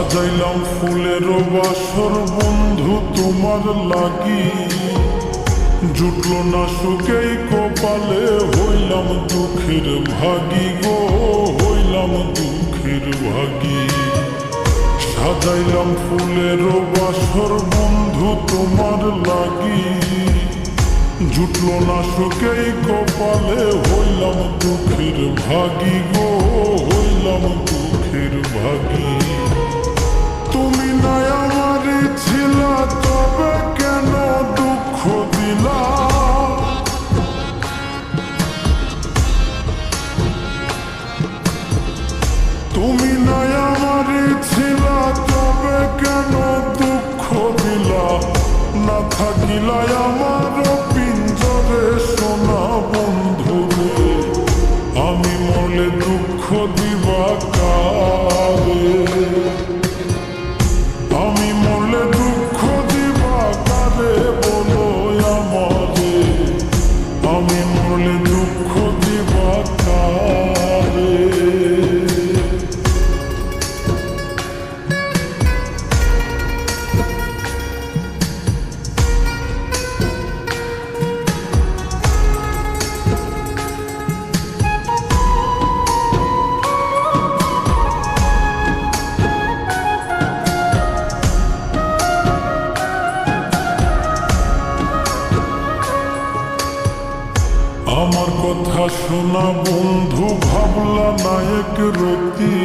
সাজাইলাম ফুলের বাসর বন্ধু তোমার লাগি, জুটলো না সুখেই কপালে, হইলাম দুঃখের ভাগী গো, হইলাম দুঃখের ভাগী। সাজাইলাম ফুলের বাসর বন্ধু তোমার লাগি, জুটলো না সুখেই কপালে, হইলাম দুঃখের ভাগী গো, হইলাম দুঃখের ভাগী। তুমি নাই আমারই ছিলা, তবে কেন দুঃখ দিলা? তুমি নাই আমারই ছিলা, তবে কেন দুঃখ দিলা? না থাকিলাই আমার পিঞ্জরে সোনা বন্ধু রে, আমি মরলে দুঃখ দিবা কারে? আমি মরলে দুঃখ দিবা কারে বলো আমারে, আমি মরলে দুঃখ দিবা কারে? আমার কথা শোনা বন্ধু, ভাবলা নায়ক রতি,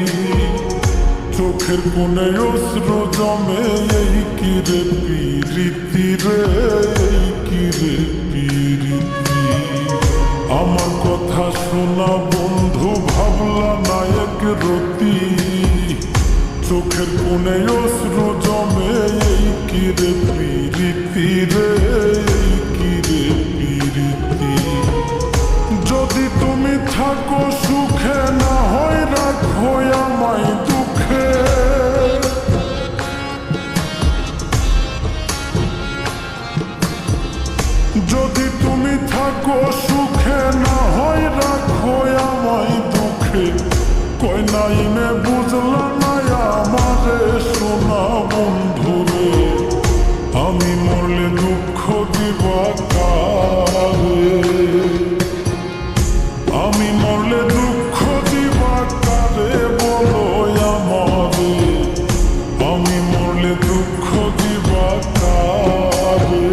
চোখের কোণে অশ্রু জমে, এই কি রে পিরিতি রে, এই কি রে পিরিতি। আমার কথা শোনা বন্ধু, ভাবলা নায়ক রতি, চোখের কোণে অশ্রু জমে, এই কি রে পিরিতি রে, এই কি রে পিরিতি। যদি তুমি থাকো সুখে, না হয় রাখো আমায় দুঃখে। যদি তুমি থাকো সুখে, না হয় রাখো আমায় দুঃখে। কই নাই নে বুঝলা না আমারে সোনা বন্ধু রে, আমি মরলে দুঃখ দিবা কারে? আমি মরলে দুঃখ দিবা কারে বলো আমারে, আমি মরলে দুঃখ দিবা কারে?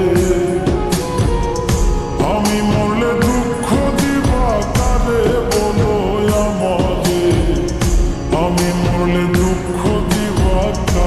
আমি মরলে দুঃখ দিবা কারে বলো আমারে, আমি মরলে দুঃখ দিবা কারে?